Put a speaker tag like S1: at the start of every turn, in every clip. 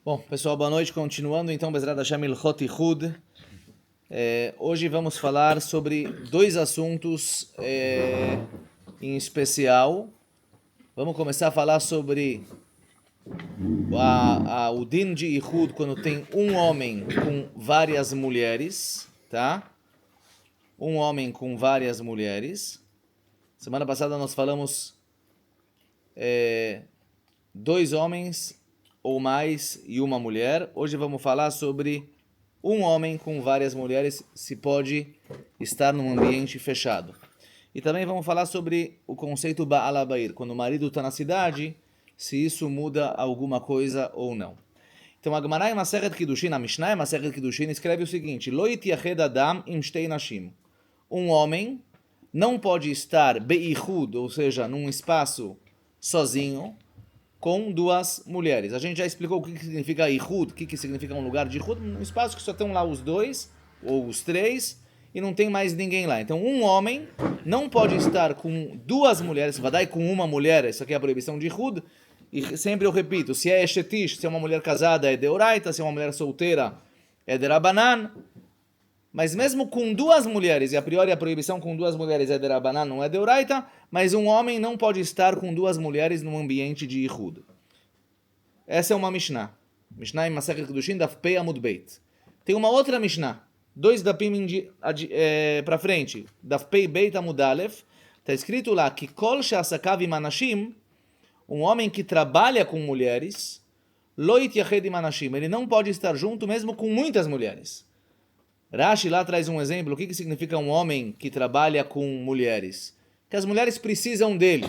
S1: Bom, pessoal, boa noite. Continuando então, Bezrat Hashem Ilchot Ichud. Hoje vamos falar sobre dois assuntos em especial. Vamos começar a falar sobre o din de Ichud quando tem um homem com várias mulheres, tá? Um homem com várias mulheres. Semana passada nós falamos dois homens ou mais e uma mulher. Hoje vamos falar sobre um homem com várias mulheres, se pode estar num ambiente fechado. E também vamos falar sobre o conceito Ba'al Habayit, quando o marido está na cidade, se isso muda alguma coisa ou não. Então a Gemara em Masechet Kiddushin, a Mishnah em Masechet Kiddushin escreve o seguinte: Lo yitiyached adam im shtei nashim. Um homem não pode estar beichud, ou seja, num espaço sozinho, com duas mulheres. A gente já explicou o que significa Ihud, o que significa um lugar de Ihud, um espaço que só estão lá os dois, ou os três, e não tem mais ninguém lá. Então um homem não pode estar com duas mulheres, vadai com uma mulher, isso aqui é a proibição de Ihud, e sempre eu repito, se é Eshetish, se é uma mulher casada é Deoraita, se é uma mulher solteira é Derabanan, mas mesmo com duas mulheres, e a priori a proibição com duas mulheres é Derabanan, não é Deoraita, mas um homem não pode estar com duas mulheres num ambiente de Ihud. Essa é uma Mishnah. Mishnah em Masechet Kiddushin, Daf Pei Amud Beit. Tem uma outra Mishnah, dois Dapim para frente, Daf Pei Beit Amud Aleph, está escrito lá que Kol she'asakav im anashim, um homem que trabalha com mulheres, Lo yitiyached im anashim, ele não pode estar junto mesmo com muitas mulheres. Rashi lá traz um exemplo. O que significa um homem que trabalha com mulheres? Que as mulheres precisam dele.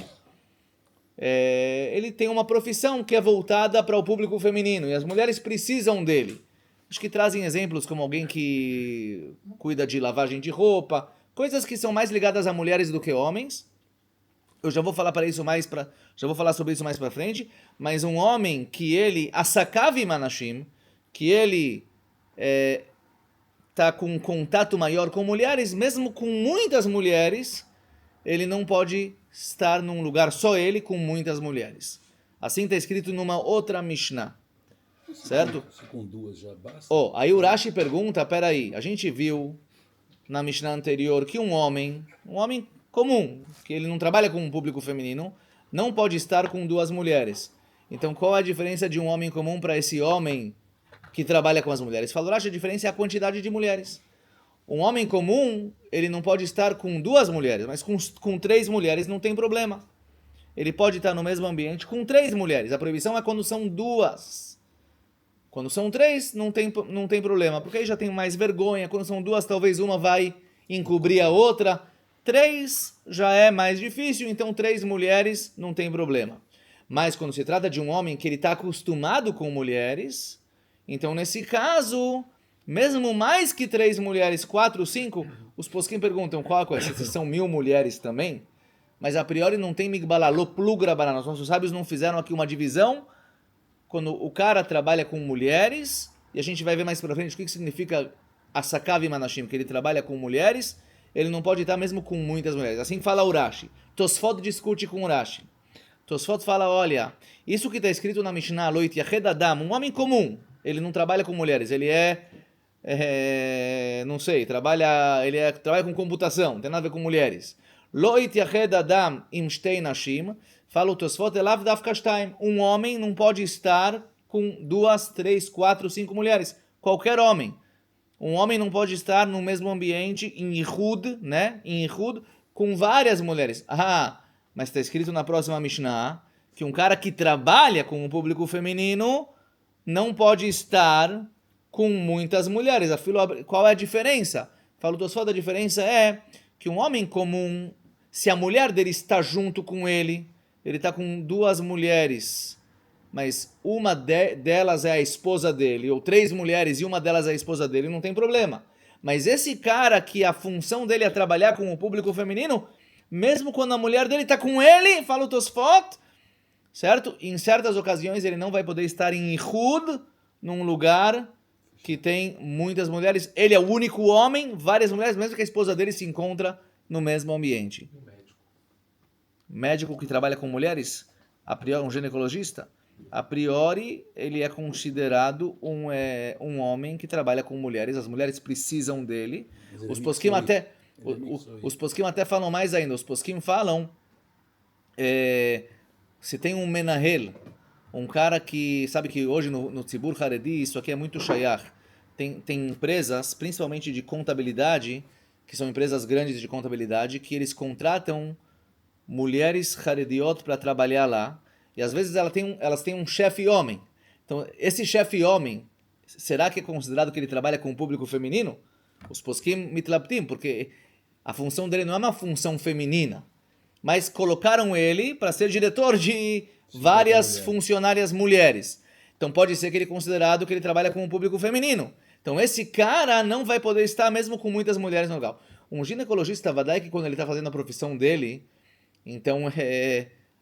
S1: Ele tem uma profissão que é voltada para o público feminino e as mulheres precisam dele. Acho que trazem exemplos como alguém que cuida de lavagem de roupa, coisas que são mais ligadas a mulheres do que homens. Eu já vou falar sobre isso mais para frente. Mas um homem que ele asakav im anashim, que ele está com um contato maior com mulheres, mesmo com muitas mulheres, ele não pode estar num lugar só ele com muitas mulheres. Assim está escrito numa outra Mishnah. Certo?
S2: Se com duas já basta.
S1: Aí o Rashi pergunta, peraí, a gente viu na Mishnah anterior que um homem comum, que ele não trabalha com um público feminino, não pode estar com duas mulheres. Então qual é a diferença de um homem comum para esse homem que trabalha com as mulheres? Falou, Rashi, a diferença é a quantidade de mulheres. Um homem comum, ele não pode estar com duas mulheres, mas com três mulheres não tem problema. Ele pode estar no mesmo ambiente com três mulheres. A proibição é quando são duas. Quando são três, não tem problema, porque aí já tem mais vergonha. Quando são duas, talvez uma vai encobrir a outra. Três já é mais difícil, então três mulheres não tem problema. Mas quando se trata de um homem que ele está acostumado com mulheres, então nesse caso, mesmo mais que três mulheres, 4, 5, os posquim perguntam qual é a coisa, se são 1000 mulheres também, mas a priori não tem migbalá, lo plugra banana. Os nossos sábios não fizeram aqui uma divisão quando o cara trabalha com mulheres, e a gente vai ver mais pra frente o que significa asakav im anashim, que ele trabalha com mulheres, ele não pode estar mesmo com muitas mulheres. Assim fala o Rashi. Tosfot discute com o Rashi. Tosfot fala, olha, isso que está escrito na Mishnah, Lo yitiyached adam, um homem comum, ele não trabalha com mulheres, ele não sei, trabalha com computação, não tem nada a ver com mulheres. Lo yitiyached adam im shtei nashim, fala o Tosfot, elav dafka shtaim, um homem não pode estar com 2, 3, 4, 5 mulheres, qualquer homem. Um homem não pode estar no mesmo ambiente, em Ihud, né? Em Ihud, com várias mulheres. Mas está escrito na próxima Mishnah que um cara que trabalha com o público feminino não pode estar com muitas mulheres. Qual é a diferença? Falo Tosfot, a diferença é que um homem comum, se a mulher dele está junto com ele está com duas mulheres, mas uma delas é a esposa dele, ou três mulheres e uma delas é a esposa dele, não tem problema. Mas esse cara que a função dele é trabalhar com o público feminino, mesmo quando a mulher dele está com ele, fala o Tosfot, certo? Em certas ocasiões ele não vai poder estar em Ihud, num lugar que tem muitas mulheres. Ele é o único homem, várias mulheres, mesmo que a esposa dele se encontra no mesmo ambiente. Médico que trabalha com mulheres, a priori um ginecologista, a priori, ele é considerado um homem que trabalha com mulheres. As mulheres precisam dele. Os poskim até, os poskim até falam mais ainda. Os poskim falam, se tem um menahel, um cara que, sabe que hoje no Tzibur Haredi, isso aqui é muito shayach. Tem empresas, principalmente de contabilidade, que são empresas grandes de contabilidade, que eles contratam mulheres Harediot para trabalhar lá. E às vezes elas têm um chefe homem. Então, esse chefe homem, será que é considerado que ele trabalha com o público feminino? Os poskim mitlaptim, porque a função dele não é uma função feminina. Mas colocaram ele para ser diretor de várias funcionárias mulheres. Então pode ser que ele é considerado que ele trabalha com o público feminino. Então esse cara não vai poder estar mesmo com muitas mulheres no lugar. Um ginecologista, vadai que quando ele está fazendo a profissão dele, então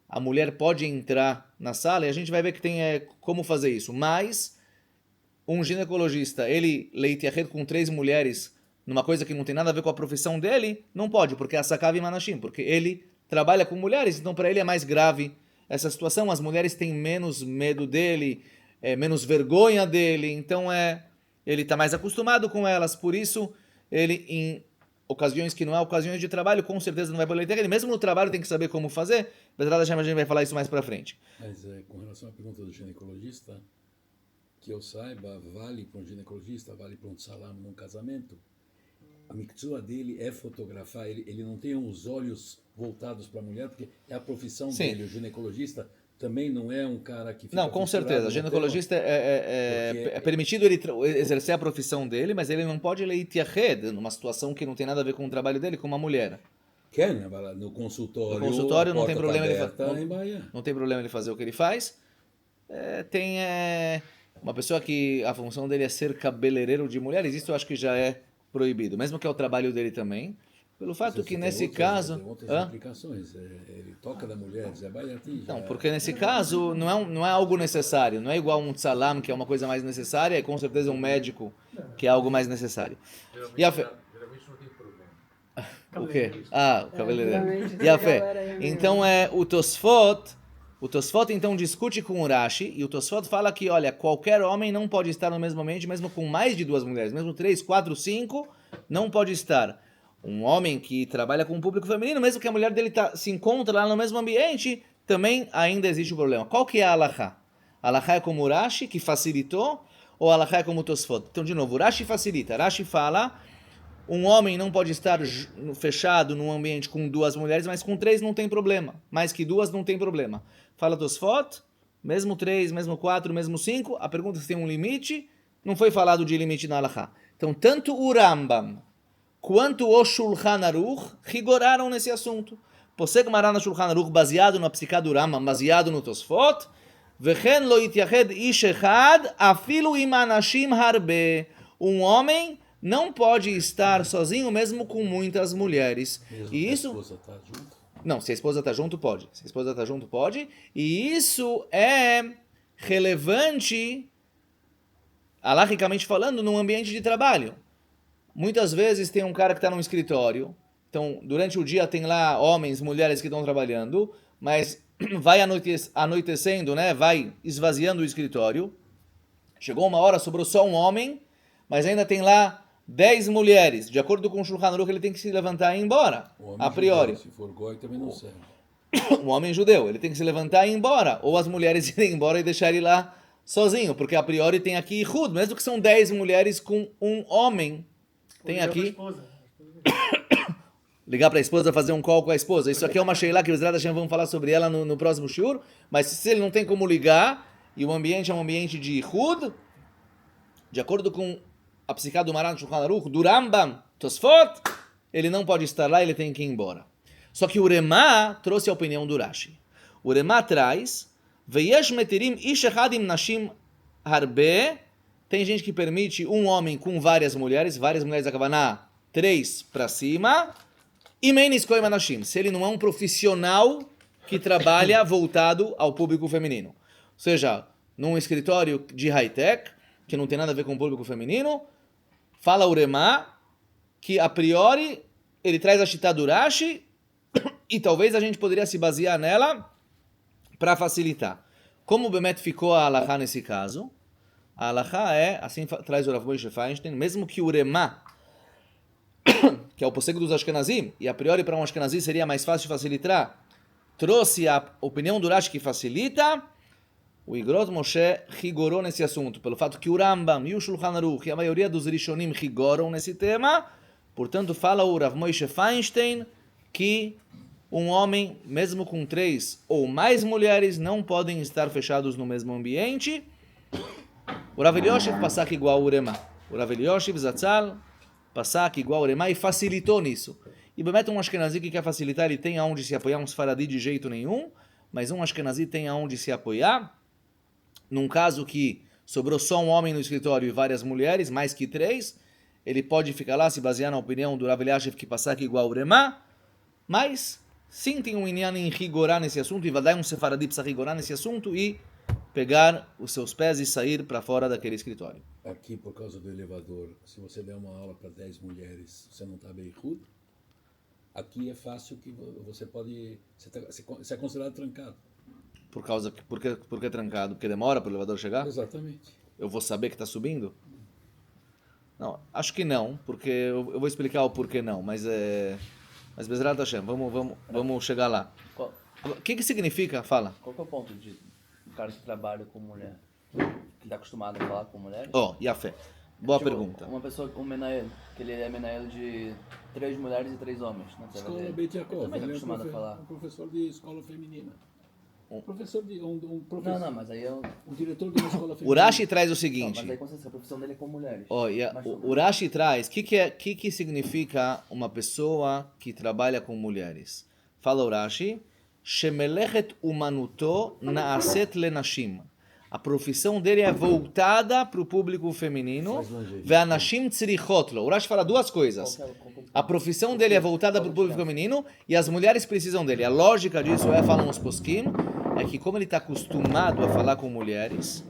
S1: a mulher pode entrar na sala e a gente vai ver que tem como fazer isso. Mas um ginecologista, ele leitiached com 3 mulheres numa coisa que não tem nada a ver com a profissão dele, não pode, porque é asakav manashim, porque ele trabalha com mulheres, então para ele é mais grave essa situação. As mulheres têm menos medo dele, menos vergonha dele, então ele está mais acostumado com elas, por isso ele em ocasiões que não há ocasiões de trabalho, com certeza não vai poder ter ele. Mesmo no trabalho tem que saber como fazer. Bezerra a gente vai falar isso mais para frente.
S2: Mas com relação à pergunta do ginecologista, que eu saiba, vale para um ginecologista, vale para um salam num casamento. A mictzua dele é fotografar, ele não tem os olhos voltados para a mulher, porque é a profissão dele. O ginecologista também não é um cara que fica...
S1: Não, com certeza. O ginecologista é permitido ele exercer a profissão dele, mas ele não pode leitiached numa situação que não tem nada a ver com o trabalho dele, com uma mulher.
S2: No consultório.
S1: No consultório não tem problema
S2: não
S1: tem problema ele fazer o que ele faz. Tem uma pessoa que a função dele é ser cabeleireiro de mulheres, isso eu acho que já é proibido, mesmo que é o trabalho dele também. Pelo fato que nesse caso...
S2: Tem outras implicações. Ele toca da mulher,
S1: Não, porque nesse caso não é algo necessário. Não é igual um tsalam, que é uma coisa mais necessária, e com certeza um médico, que é algo mais necessário.
S3: Geralmente não tem problema.
S1: O quê? O cabeleireiro. E a fé. Então o Tosfot então discute com o Rashi, e o Tosfot fala que, olha, qualquer homem não pode estar no mesmo ambiente, mesmo com mais de 2 mulheres, mesmo 3, 4, 5, não pode estar. Um homem que trabalha com o público feminino, mesmo que a mulher dele se encontra lá no mesmo ambiente, também ainda existe o problema. Qual que é a halakha? A halakha é como o Rashi, que facilitou, ou a halakha é como o Tosfot? Então, de novo, o Rashi facilita. Rashi fala, um homem não pode estar fechado num ambiente com 2 mulheres, mas com 3 não tem problema. Mais que 2 não tem problema. Fala Tosfot, mesmo 3, mesmo 4, mesmo 5, a pergunta se tem um limite, não foi falado de limite na halakha. Então, tanto o Rambam quanto o Shulchan Aruch rigoraram nesse assunto. Posek Maran Shulchan Aruch baseado na psicá do Rambam, baseado no Tosfot, Vechen lo ityached ish echad afilu im anashim harbe. Um homem não pode estar sozinho mesmo com muitas mulheres.
S2: Mesmo
S1: e isso...
S2: a esposa tá junto?
S1: Não, se a esposa está junto, pode. Se a esposa está junto, pode. E isso é relevante, halachicamente falando, num ambiente de trabalho. Muitas vezes tem um cara que está num escritório, então durante o dia tem lá homens, mulheres que estão trabalhando, mas vai anoitecendo, né? Vai esvaziando o escritório. Chegou uma hora, sobrou só um homem, mas ainda tem lá 10 mulheres. De acordo com o Shulchan Aruch, ele tem que se levantar e ir embora, a priori.
S2: Judeu, se for goi, também não serve.
S1: Um homem judeu, ele tem que se levantar e ir embora, ou as mulheres irem embora e deixar ele lá sozinho, porque a priori tem aqui Ihud, mesmo que são 10 mulheres com um homem. Tem aqui... Ligar para a esposa, fazer um call com a esposa. Isso aqui é uma sheila que os Hashem vão falar sobre ela no próximo shiur, mas se ele não tem como ligar, e o ambiente é um ambiente de Ihud, de acordo com a psicá do Maran Shulchan Aruch, do Rambam, Tosfot, ele não pode estar lá, ele tem que ir embora. Só que o Remá trouxe a opinião do Rashi. O Remá traz, Veyesh metirim ish echadim nashim harbe. Tem gente que permite um homem com várias mulheres a Kavaná 3 para cima, e menis koim anashim, se ele não é um profissional que trabalha voltado ao público feminino. Ou seja, num escritório de high-tech, que não tem nada a ver com o público feminino, fala o Remá que a priori ele traz a Shitá do Rashi, e talvez a gente poderia se basear nela para facilitar. Como o Bemet ficou a Halachá nesse caso? A Halachá é, assim traz o Rav Moshe Feinstein, mesmo que o Uremá, que é o posseiro dos Ashkenazim, e a priori para um Ashkenazi seria mais fácil facilitar, trouxe a opinião do Rashi que facilita, o Igrot Moshe rigorou nesse assunto, pelo fato que o Rambam e o Shulchan Aruch e a maioria dos Rishonim rigoram nesse tema, portanto fala o Rav Moshe Feinstein que um homem, mesmo com 3 ou mais mulheres, não podem estar fechados no mesmo ambiente. O Rav Elioshev passak igual o Uremá. O Rav Elioshev Zatzal passak igual o Uremá e facilitou nisso. E Bemet um Ashkenazi que quer facilitar, ele tem aonde se apoiar, um Sfaradi de jeito nenhum, mas um Ashkenazi tem aonde se apoiar. Num caso que sobrou só um homem no escritório e várias mulheres, mais que 3, ele pode ficar lá, se basear na opinião do Rav Eliashev que passak igual o Uremá, mas sim tem um inyan em rigorar nesse assunto, e vai dar um Sefaradi precisa rigorar nesse assunto e pegar os seus pés e sair para fora daquele escritório.
S2: Aqui, por causa do elevador, se você der uma aula para 10 mulheres, você não está bem rude. Aqui é fácil que você pode... Você é considerado trancado.
S1: Por que trancado? Porque demora para o elevador chegar?
S2: Exatamente.
S1: Eu vou saber que está subindo? Não, acho que não, porque eu vou explicar o porquê não, mas Bezerra Hashem, vamos chegar lá. O que significa? Fala.
S4: Qual que é o ponto de um cara que trabalha com mulher, que está acostumado a falar com mulheres?
S1: E a fé? Boa
S4: Tipo,
S1: pergunta.
S4: Uma pessoa, um menael, que ele é menael de 3 mulheres e 3 homens. Na
S2: Escola
S4: dele.
S2: Beit Yaakov,
S4: Ele também está
S2: ele é
S4: acostumado a falar.
S2: um professor de escola feminina. Um professor,
S4: Não, mas aí é
S2: um diretor de uma escola feminina.
S1: O Rashi traz o
S4: Não,
S1: seguinte.
S4: mas aí com certeza, a profissão dele é com mulheres.
S1: O Rashi traz, o que significa uma pessoa que trabalha com mulheres? Fala o Rashi, Shemelechet umanuto naaset lenashim. A profissão dele é voltada para o público feminino. Ve'anashim tzrichot lo. O Rashi fala duas coisas. A profissão dele é voltada para o público feminino e as mulheres precisam dele. A lógica disso falam os poskim, é que como ele está acostumado a falar com mulheres,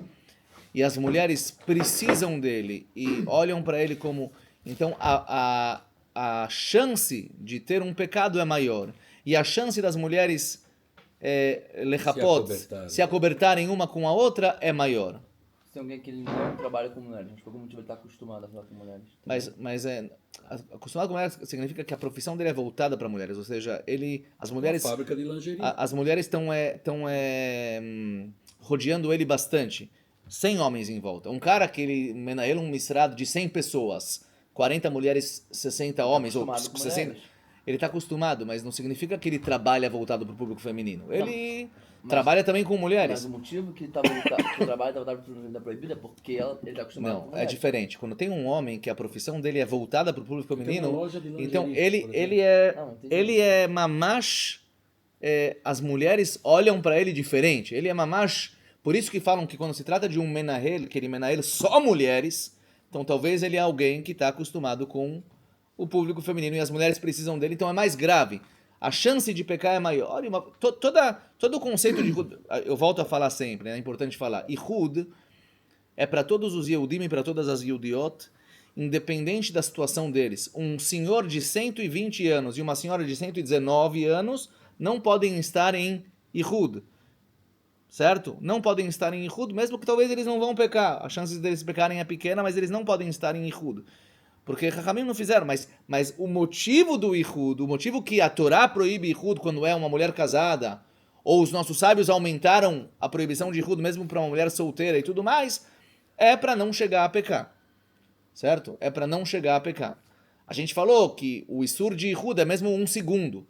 S1: e as mulheres precisam dele e olham para ele como... Então a chance de ter um pecado é maior. E a chance das mulheres se acobertarem uma com a outra é maior.
S4: Se tem alguém que ele não trabalha com mulheres, mas por algum motivo ele está acostumado a falar com mulheres.
S1: Mas acostumado com mulheres significa que a profissão dele é voltada para mulheres, ou seja, as mulheres...
S2: Uma fábrica de lingerie.
S1: As mulheres estão rodeando ele bastante. 100 homens em volta. Um cara que ele um misrado de 100 pessoas, 40 mulheres, 60 homens, ou 60... Ele está acostumado, mas não significa que ele trabalha voltado para o público feminino. Ele trabalha também com mulheres.
S4: Mas o motivo que, o trabalho está voltado para o público proibido é porque ele está acostumado com
S1: Não,
S4: mulheres.
S1: é diferente. Quando tem um homem que a profissão dele é voltada para o público feminino, então ele é mamash, as mulheres olham para ele diferente. Ele é mamash, por isso que falam que quando se trata de um menahel, que ele menahel só mulheres, então talvez ele é alguém que está acostumado com o público feminino e as mulheres precisam dele, então é mais grave. A chance de pecar é maior. Todo o conceito de Ihud, eu volto a falar sempre, é importante falar. Ihud é para todos os Yehudim e para todas as Yehudiot, independente da situação deles. Um senhor de 120 anos e uma senhora de 119 anos não podem estar em Ihud. Certo? Não podem estar em Ihud, mesmo que talvez eles não vão pecar. A chance deles pecarem é pequena, mas eles não podem estar em Ihud. Porque Chachamim não fizeram, mas o motivo do Ihud, o motivo que a Torá proíbe Ihud quando é uma mulher casada, ou os nossos sábios aumentaram a proibição de Ihud mesmo para uma mulher solteira e tudo mais, é para não chegar a pecar. Certo? É para não chegar a pecar. A gente falou que o Isur de Ihud é mesmo 1 segundo.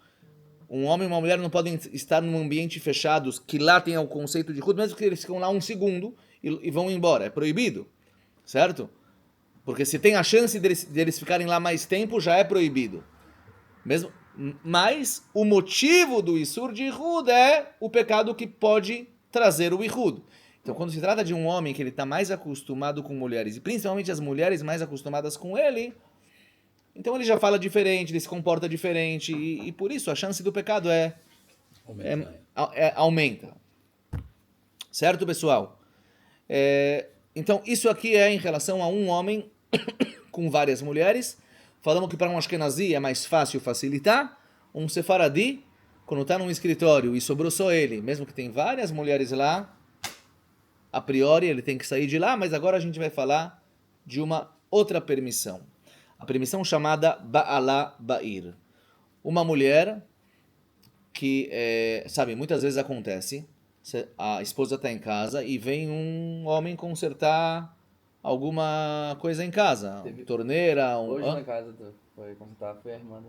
S1: Um homem e uma mulher não podem estar num ambiente fechado, que lá tem o conceito de Ihud, mesmo que eles ficam lá 1 segundo e vão embora. É proibido. Certo? Porque se tem a chance deles ficarem lá mais tempo, já é proibido. Mas o motivo do Isur de Ihud é o pecado que pode trazer o Ihud. Então, quando se trata de um homem que ele está mais acostumado com mulheres, e principalmente as mulheres mais acostumadas com ele, então ele já fala diferente, ele se comporta diferente, e por isso a chance do pecado aumenta. Certo, pessoal? Então, isso aqui é em relação a um homem com várias mulheres. Falamos que para um Ashkenazi é mais fácil facilitar. Um Sefaradi, quando está num escritório e sobrou só ele, mesmo que tem várias mulheres lá, a priori ele tem que sair de lá, mas agora a gente vai falar de uma outra permissão. A permissão chamada Ba'ala Ba'ir. Uma mulher que, sabe, muitas vezes acontece, a esposa está em casa e vem um homem consertar alguma coisa em casa, torneira,
S4: Hoje na casa foi consultar, foi a irmã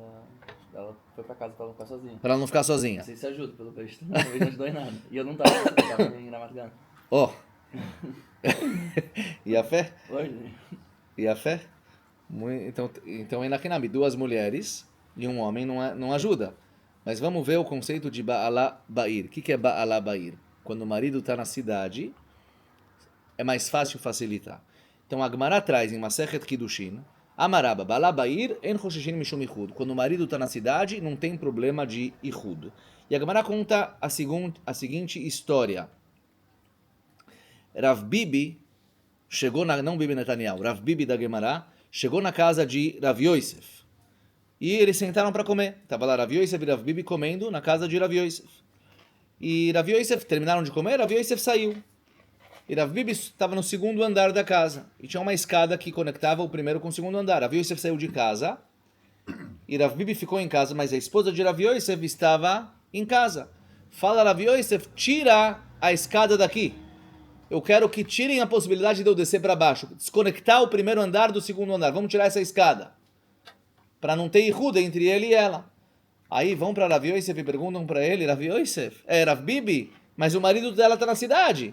S4: dela, foi pra casa pra ela não ficar sozinha.
S1: para ela não ficar sozinha.
S4: Não sei se ajuda, pelo visto. Talvez não ajudou em nada. E eu não tava, eu tava em Ramat.
S1: Ó. E a fé?
S4: Hoje,
S1: E a fé? Então é Nakinami, duas mulheres e um homem não ajuda. Mas vamos ver o conceito de Ba'ala Ba'ir. O que é Ba'ala Ba'ir? Quando o marido está na cidade, é mais fácil facilitar. Então a Gemara traz em Masechet Kiddushin, Amaraba, Ba'ala Ba'ir, en choshishin mishum ichud. Quando o marido está na cidade, não tem problema de ichud. E a Gemara conta a seguinte história. Rav Bibi chegou não Bibi Netanyahu, Rav Bibi da Gemara, chegou na casa de Rav Yosef. E eles sentaram para comer. Estava lá Rav Yosef e Rav Bibi comendo na casa de Rav Yosef. E Rav Yosef, terminaram de comer, Rav Yosef saiu. E Rav Bibi estava no segundo andar da casa. E tinha uma escada que conectava o primeiro com o segundo andar. Rav Yosef saiu de casa. E Rav Bibi ficou em casa, mas a esposa de Rav Yosef estava em casa. Fala Rav Yosef, tira a escada daqui. Eu quero que tirem a possibilidade de eu descer para baixo. Desconectar o primeiro andar do segundo andar. Vamos tirar essa escada. Para não ter irruda entre ele e ela. Aí vão para Rav Yosef e perguntam para ele, Rav Yosef, Rav Bibi, mas o marido dela está na cidade.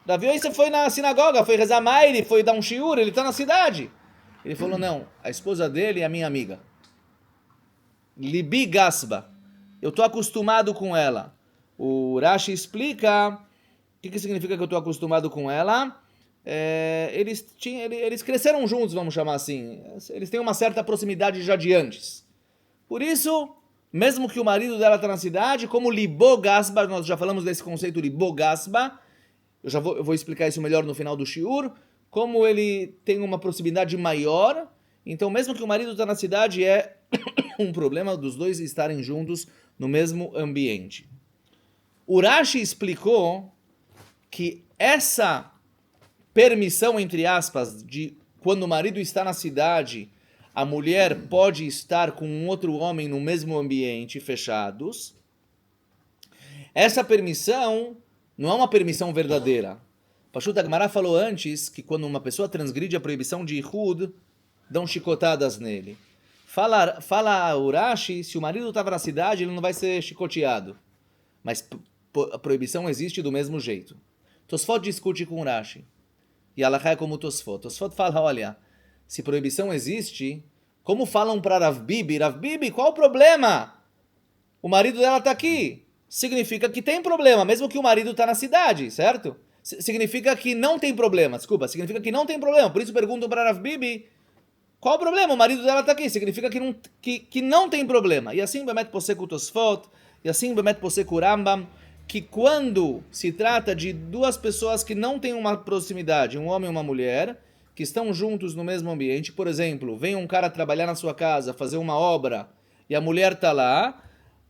S1: Rav Yosef foi na sinagoga, foi rezar maire, foi dar um shiur, ele está na cidade. Ele falou, não, a esposa dele é minha amiga. Libi Gasba. Eu estou acostumado com ela. O Rashi explica o que significa que eu estou acostumado com ela. Eles cresceram juntos, vamos chamar assim. Eles têm uma certa proximidade já de antes. Por isso, mesmo que o marido dela está na cidade, como Libo Gasba, nós já falamos desse conceito Libo Gasba, eu vou explicar isso melhor no final do shiur, como ele tem uma proximidade maior, então mesmo que o marido está na cidade, é um problema dos dois estarem juntos no mesmo ambiente. O Rashi explicou que essa permissão, entre aspas, de quando o marido está na cidade, a mulher pode estar com um outro homem no mesmo ambiente, fechados. Essa permissão não é uma permissão verdadeira. Pashut Agmará falou antes que quando uma pessoa transgride a proibição de Ihud, dão chicotadas nele. Fala Urashi, se o marido estava na cidade, ele não vai ser chicoteado. Mas a proibição existe do mesmo jeito. Tosfot discute com Urashi. E Alachá é como Tosfot. Tosfot fala, olha, se proibição existe, como falam para Rav Bibi? Rav Bibi, qual o problema? O marido dela está aqui. Significa que tem problema, mesmo que o marido está na cidade, certo? Significa que não tem problema, desculpa, significa que não tem problema. Por isso perguntam para Rav Bibi, qual o problema? O marido dela está aqui, significa que não tem problema. E assim Bemet Posek o Tosfot, e assim Bemet Posek o Rambam, que quando se trata de duas pessoas que não têm uma proximidade, um homem e uma mulher, que estão juntos no mesmo ambiente, por exemplo, vem um cara trabalhar na sua casa, fazer uma obra, e a mulher está lá,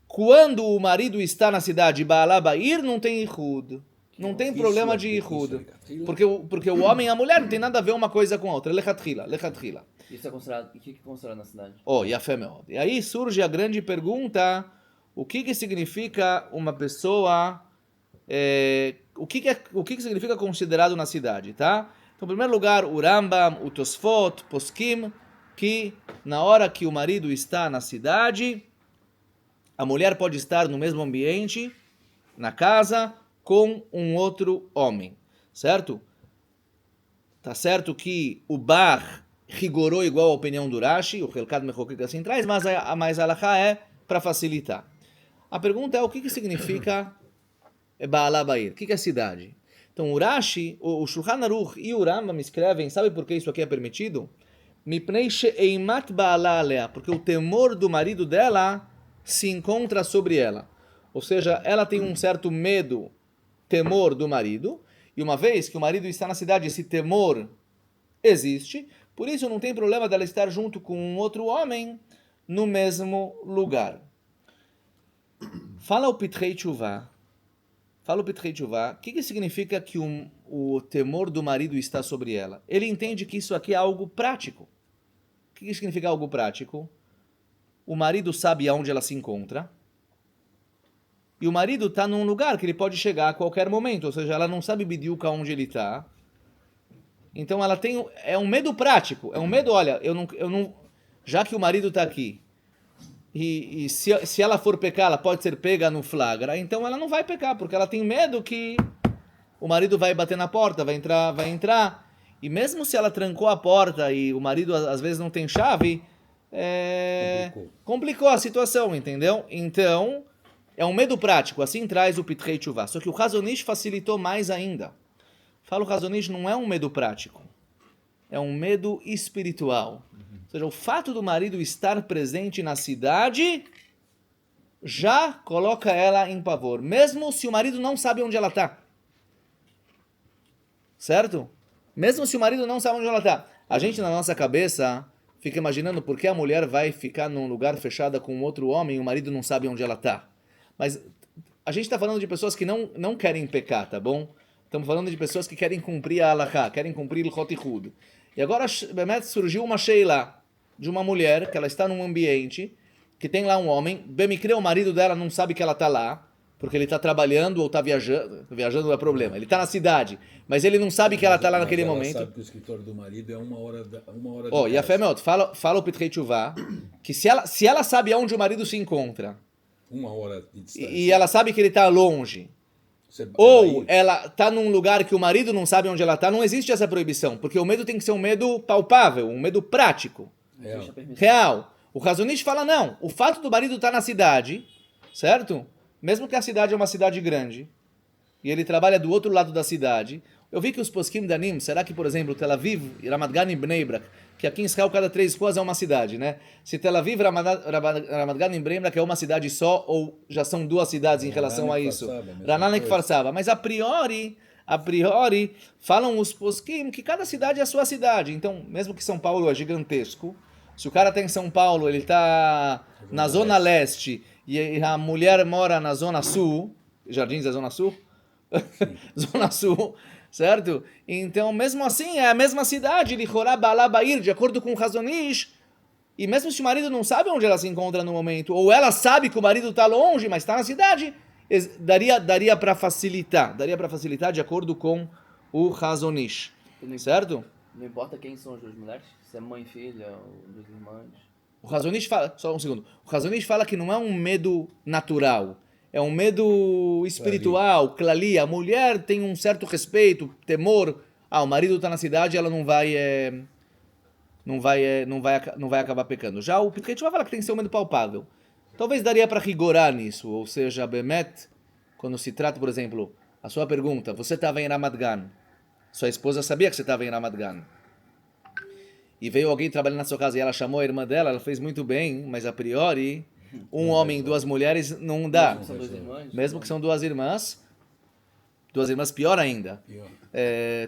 S1: quando o marido está na cidade Ba'ala Ba'ir, não tem Ihud. Não tem problema de Ihud. Porque o homem e a mulher não tem nada a ver uma coisa com a outra. Lechatchila.
S4: Isso é considerado, o que é considerado na cidade?
S1: E a fé meod. E aí surge a grande pergunta, o que significa uma pessoa, o que significa considerado na cidade, tá? Então, em primeiro lugar, o Rambam, o Tosfot, Poskim, que na hora que o marido está na cidade, a mulher pode estar no mesmo ambiente, na casa, com um outro homem, certo? Tá certo que o Bar rigorou igual a opinião do Rashi, o Helkad Mechokek assim traz, mas a Alachá é para facilitar. A pergunta é o que significa Ba'ala Ba'ir? O que é cidade? Então o Rashi, o Shulchan Aruch e o Rambam escrevem, sabe por que isso aqui é permitido? Mipnei she'eimat ba'ala alea, porque o temor do marido dela se encontra sobre ela. Ou seja, ela tem um certo medo, temor do marido, e uma vez que o marido está na cidade, esse temor existe, por isso não tem problema dela estar junto com um outro homem no mesmo lugar. Fala o Pitrei Teshuvah Fala o Pitrei Teshuvah, o que significa que o temor do marido está sobre ela? Ele entende que isso aqui é algo prático. O que significa algo prático? O marido sabe aonde ela se encontra. E o marido está num lugar que ele pode chegar a qualquer momento. Ou seja, ela não sabe bidiuca onde ele está. Então ela tem... É um medo prático. É um medo, olha, eu não já que o marido está aqui, e se ela for pecar, ela pode ser pega no flagra, então ela não vai pecar, porque ela tem medo que o marido vai bater na porta, vai entrar. E mesmo se ela trancou a porta e o marido às vezes não tem chave, complicou a situação, entendeu? Então, é um medo prático, assim traz o Pitrei Teshuvah. Só que o Chazon Ish facilitou mais ainda. Fala, o Chazon Ish não é um medo prático, é um medo espiritual. Ou seja, o fato do marido estar presente na cidade já coloca ela em pavor, mesmo se o marido não sabe onde ela está. Certo? Mesmo se o marido não sabe onde ela está. A gente, na nossa cabeça, fica imaginando por que a mulher vai ficar num lugar fechado com outro homem e o marido não sabe onde ela está. Mas a gente está falando de pessoas que não querem pecar, tá bom? Estamos falando de pessoas que querem cumprir a halakha, querem cumprir o Hot Yehud. E agora surgiu uma sheila de uma mulher que ela está num ambiente que tem lá um homem, bemicre, o marido dela não sabe que ela está lá, porque ele está trabalhando ou está viajando. Viajando não é problema, ele está na cidade, mas ele não sabe que ela está lá naquele
S2: ela
S1: momento.
S2: Sabe que o escritório do marido é uma hora de
S1: E a Femeot, fala o Pitrei Teshuvah, que se ela sabe aonde o marido se encontra,
S2: 1 hora de distância,
S1: e ela sabe que ele está longe, ou ela está num lugar que o marido não sabe onde ela está, não existe essa proibição, porque o medo tem que ser um medo palpável, um medo prático, real. O Chazon Ish fala não, o fato do marido estar na cidade, certo? Mesmo que a cidade é uma cidade grande, e ele trabalha do outro lado da cidade, eu vi que os poskim danim, será que, por exemplo, Tel Aviv, Ramat Gan e Bnei Brak, que aqui em Israel cada 3 ruas é uma cidade, né? Se Tel Aviv, Ramat Gan e Bnei Brak é uma cidade só, ou já são 2 cidades em relação a isso? Ranan e Kfar Saba. Mas a priori, falam os poskim que cada cidade é a sua cidade. Então, mesmo que São Paulo é gigantesco, se o cara está em São Paulo, ele está na zona leste, e a mulher mora na zona sul, Jardins é zona sul? Zona sul, certo? Então, mesmo assim, é a mesma cidade, Lichorá Baalá Ba'ir, de acordo com o Chazon Ish, e mesmo se o marido não sabe onde ela se encontra no momento, ou ela sabe que o marido está longe, mas está na cidade, daria para facilitar de acordo com o Chazon Ish, certo?
S4: Não importa quem são as 2 mulheres, se é mãe e filha ou 2 irmãs.
S1: O Chazon Ish fala, só um segundo, o Chazon Ish fala que não é um medo natural, é um medo espiritual, clali. A mulher tem um certo respeito, temor. O marido está na cidade, ela não vai acabar pecando. Já o Pitrei Teshuvah fala que tem que ser um medo palpável. Talvez daria para rigorar nisso, ou seja, Bemet, quando se trata, por exemplo, a sua pergunta, você estava em Ramat Gan, sua esposa sabia que você estava em Ramat Gan, e veio alguém trabalhando na sua casa e ela chamou a irmã dela, ela fez muito bem, mas a priori, um homem e 2 mulheres não dá. Mesmo que são 2 irmãs, pior ainda.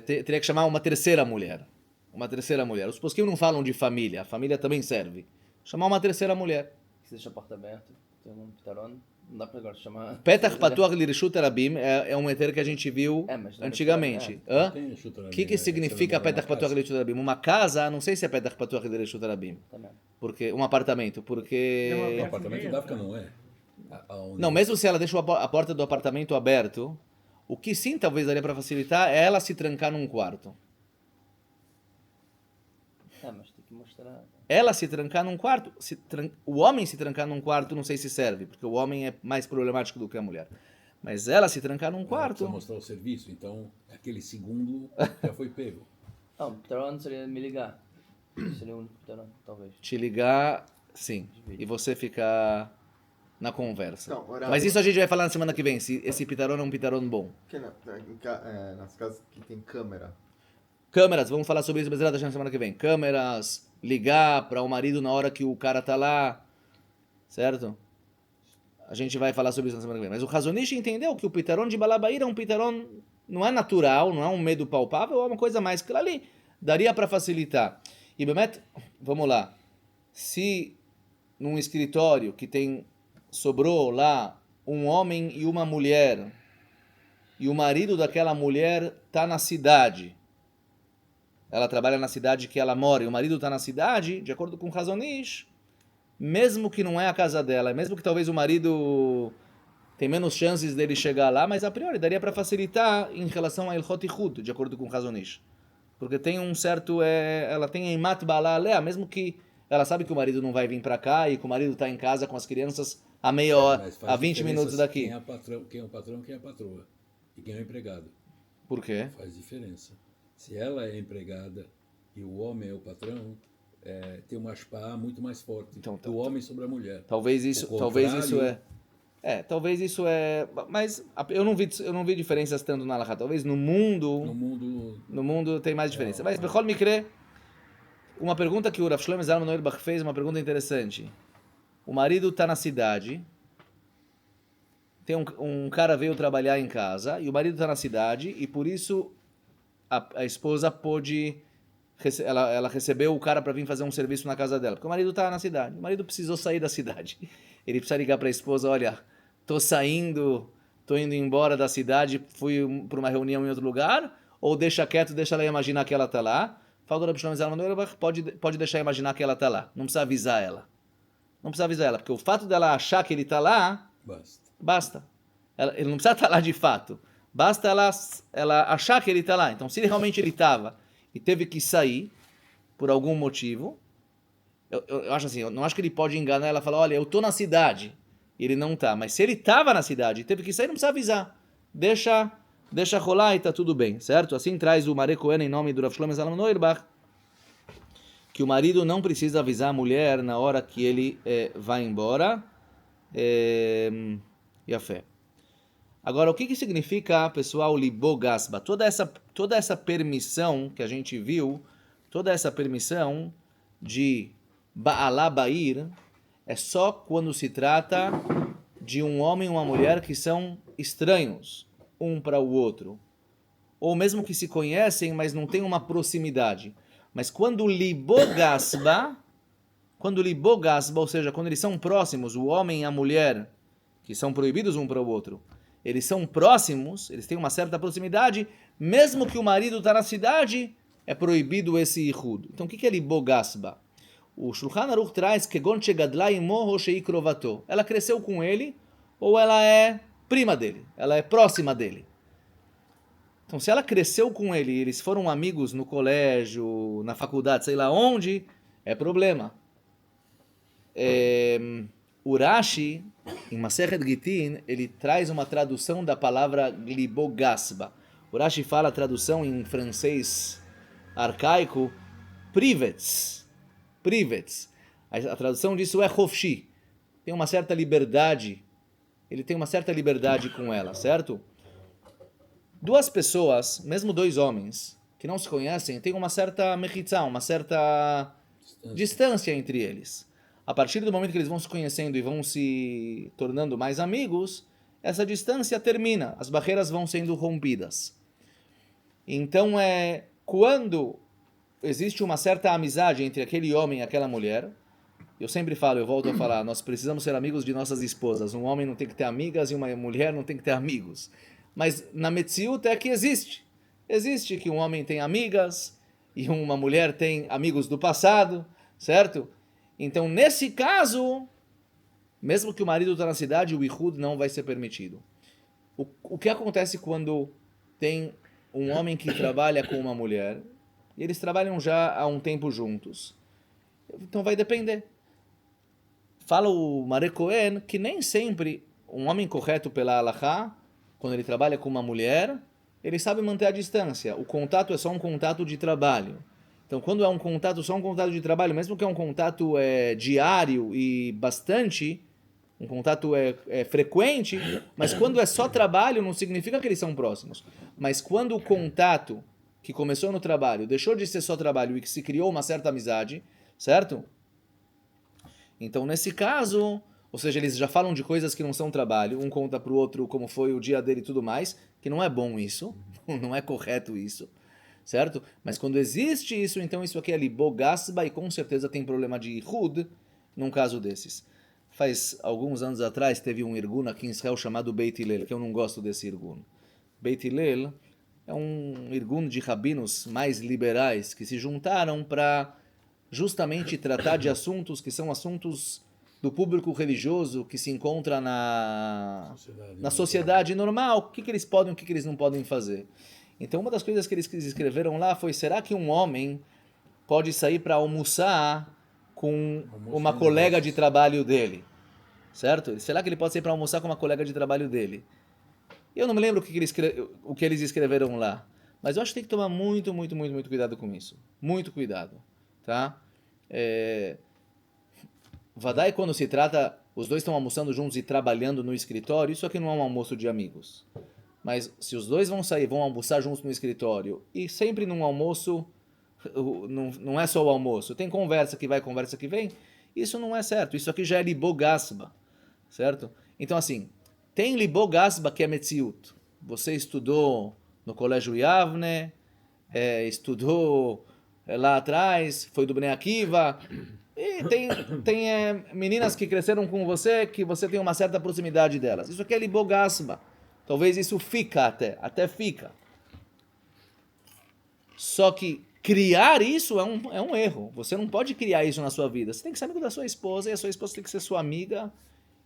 S1: Teria que chamar uma terceira mulher. Os poskim não falam de família, a família também serve. Chamar uma terceira mulher.
S4: Se deixa a porta aberta, tem um pitaron, não dá para agora chamar...
S1: Petach Patuach Lirshut Rabim é um heter que a gente viu antigamente. O que significa Petach Patuach Lirshut Rabim? Uma casa, não sei se é Petach Patuach Lirshut Rabim. Porque um apartamento, porque...
S2: O apartamento da África não é.
S1: Não, mesmo se ela deixa a porta do apartamento aberto, o que sim talvez daria para facilitar é ela se trancar num quarto.
S4: Mas tem que mostrar...
S1: Ela se trancar num quarto, o homem se trancar num quarto não sei se serve, porque o homem é mais problemático do que a mulher. Mas ela se trancar num quarto...
S2: Precisa mostrar o serviço, então aquele segundo já foi pego.
S4: Não, o pitaron seria me ligar. Seria o único pitaron, talvez.
S1: Te ligar, sim, e você ficar na conversa. Mas isso a gente vai falar na semana que vem, se esse pitaron é um pitaron bom.
S5: Nas casas que tem câmera.
S1: Câmeras, vamos falar sobre isso na semana que vem. Câmeras, ligar para o marido na hora que o cara tá lá, certo? A gente vai falar sobre isso na semana que vem. Mas o Chazon Ish entendeu que o pitaron de Baalá Ba'ir é um pitaron, não é natural, não é um medo palpável, é uma coisa mais que ali daria para facilitar. E Bemet, vamos lá. Se num escritório que sobrou lá um homem e uma mulher, e o marido daquela mulher está na cidade. Ela trabalha na cidade que ela mora e o marido está na cidade, de acordo com Chazon Ish, mesmo que não é a casa dela, mesmo que talvez o marido tem menos chances dele chegar lá, mas a priori daria para facilitar em relação a Ilhot Ichud, de acordo com Chazon Ish. Porque tem um certo, ela tem Eimat Bala Alea, mesmo que ela sabe que o marido não vai vir para cá e que o marido está em casa com as crianças a meia hora,
S2: Mas faz
S1: a 20
S2: diferença
S1: minutos daqui.
S2: Quem é o patrão, quem é a patroa. E quem é o empregado.
S1: Por quê?
S2: Faz diferença. Se ela é empregada e o homem é o patrão, tem uma ashpah muito mais forte
S1: Então,
S2: do homem sobre a mulher.
S1: Talvez isso é, mas eu não vi diferenças tanto na Halakha. Talvez no mundo tem mais diferença. Mas Bechol Mikre, uma pergunta que o Rav Shlomo Zalman Auerbach fez, uma pergunta interessante. O marido está na cidade, tem um cara veio trabalhar em casa e o marido está na cidade e por isso a esposa pôde, ela recebeu o cara para vir fazer um serviço na casa dela, porque o marido está na cidade. O marido precisou sair da cidade. Ele precisa ligar para a esposa, olha, tô indo embora da cidade, fui para uma reunião em outro lugar, ou deixa quieto, deixa ela imaginar que ela está lá. Fala do Rav Shlomo Zalman Auerbach, pode deixar imaginar que ela está lá. Não precisa avisar ela. Não precisa avisar ela, porque o fato dela achar que ele está lá, basta. Ele não precisa estar lá de fato. Basta ela achar que ele está lá. Então, se realmente ele estava e teve que sair por algum motivo, eu acho assim, eu não acho que ele pode enganar ela e falar, olha, eu estou na cidade. E ele não está. Mas se ele estava na cidade e teve que sair, não precisa avisar. Deixa rolar e está tudo bem, certo? Assim traz o Mare Cohen em nome do Rav Shlomo Zalman Auerbach, que o marido não precisa avisar a mulher na hora que ele vai embora. E a fé. Agora, o que significa, pessoal, libogasba? Toda essa permissão que a gente viu, toda essa permissão de ba'alá ba'ir, é só quando se trata de um homem e uma mulher que são estranhos um para o outro. Ou mesmo que se conhecem, mas não tem uma proximidade. Mas quando libogasba, ou seja, quando eles são próximos, o homem e a mulher, que são proibidos um para o outro, eles são próximos, eles têm uma certa proximidade, mesmo que o marido está na cidade, é proibido esse ichud. Então o que é libogasba? O Shulchan Aruch traz que ela cresceu com ele, ou ela é prima dele, ela é próxima dele. Então se ela cresceu com ele e eles foram amigos no colégio, na faculdade, sei lá onde, é problema. Urashi, em Masechet Gitin, ele traz uma tradução da palavra libogasba. Urashi fala a tradução em francês arcaico, privets. A tradução disso é chofshi. Tem uma certa liberdade. Ele tem uma certa liberdade com ela, certo? Duas pessoas, mesmo dois homens, que não se conhecem, tem uma certa mechitzá, uma certa distância entre eles. A partir do momento que eles vão se conhecendo e vão se tornando mais amigos, essa distância termina, as barreiras vão sendo rompidas. Então quando existe uma certa amizade entre aquele homem e aquela mulher, eu sempre falo, eu volto a falar, nós precisamos ser amigos de nossas esposas. Um homem não tem que ter amigas e uma mulher não tem que ter amigos. Mas na Metziut é que existe. Existe que um homem tem amigas e uma mulher tem amigos do passado, certo? Então, nesse caso, mesmo que o marido está na cidade, o ichud não vai ser permitido. O que acontece quando tem um homem que trabalha com uma mulher e eles trabalham já há um tempo juntos? Então vai depender. Fala o Mare Cohen que nem sempre um homem correto pela halakha, quando ele trabalha com uma mulher, ele sabe manter a distância. O contato é só um contato de trabalho. Então, quando é só um contato de trabalho, mesmo que é um contato diário e bastante, um contato frequente, mas quando é só trabalho, não significa que eles são próximos. Mas quando o contato que começou no trabalho deixou de ser só trabalho e que se criou uma certa amizade, certo? Então, nesse caso, ou seja, eles já falam de coisas que não são trabalho, um conta para o outro como foi o dia dele e tudo mais, que não é bom isso, não é correto isso. Certo? Mas quando existe isso, então isso aqui é libogasba e com certeza tem problema de ichud num caso desses. Faz alguns anos atrás teve um irgun aqui em Israel chamado Beit Hillel, que eu não gosto desse irgun. Beit Hillel, é um irgun de rabinos mais liberais que se juntaram para justamente tratar de assuntos que são assuntos do público religioso que se encontra na sociedade normal, o que eles podem e o que eles não podem fazer. Então uma das coisas que eles escreveram lá foi: será que um homem pode sair para almoçar com uma colega de trabalho dele? Certo? Será que ele pode sair para almoçar com uma colega de trabalho dele? Eu não me lembro o que eles escreveram lá, mas eu acho que tem que tomar muito, muito, muito, muito cuidado com isso. Muito cuidado, tá? Vadai, quando se trata, os dois estão almoçando juntos e trabalhando no escritório, isso aqui não é um almoço de amigos. Mas se os dois vão sair, vão almoçar juntos no escritório, e sempre num almoço, não é só o almoço, tem conversa que vai, conversa que vem, isso não é certo. Isso aqui já é libogasba, certo? Então assim, tem libogasba que é metziut. Você estudou no colégio Yavne, estudou lá atrás, foi do Bnei Akiva, e tem meninas que cresceram com você, que você tem uma certa proximidade delas. Isso aqui é libogasba. Talvez isso fica até fica. Só que criar isso é um erro. Você não pode criar isso na sua vida. Você tem que ser amigo da sua esposa, e a sua esposa tem que ser sua amiga.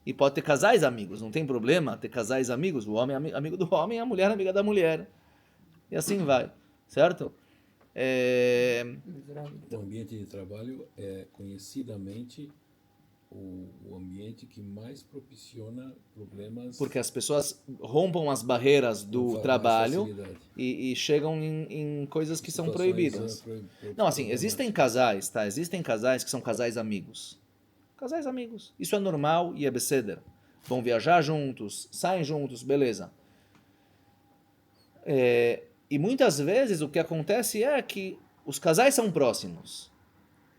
S1: E pode ter casais amigos, não tem problema ter casais amigos. O homem é amigo do homem, a mulher é amiga da mulher. E assim vai, certo?
S2: O ambiente de trabalho é conhecidamente o ambiente que mais propiciona problemas.
S1: Porque as pessoas rompam as barreiras do trabalho e chegam em coisas que são proibidas. Não, assim, existem casais, tá? Existem casais que são casais amigos. Casais amigos. Isso é normal e é beseder. Vão viajar juntos, saem juntos, beleza. E muitas vezes o que acontece é que os casais são próximos.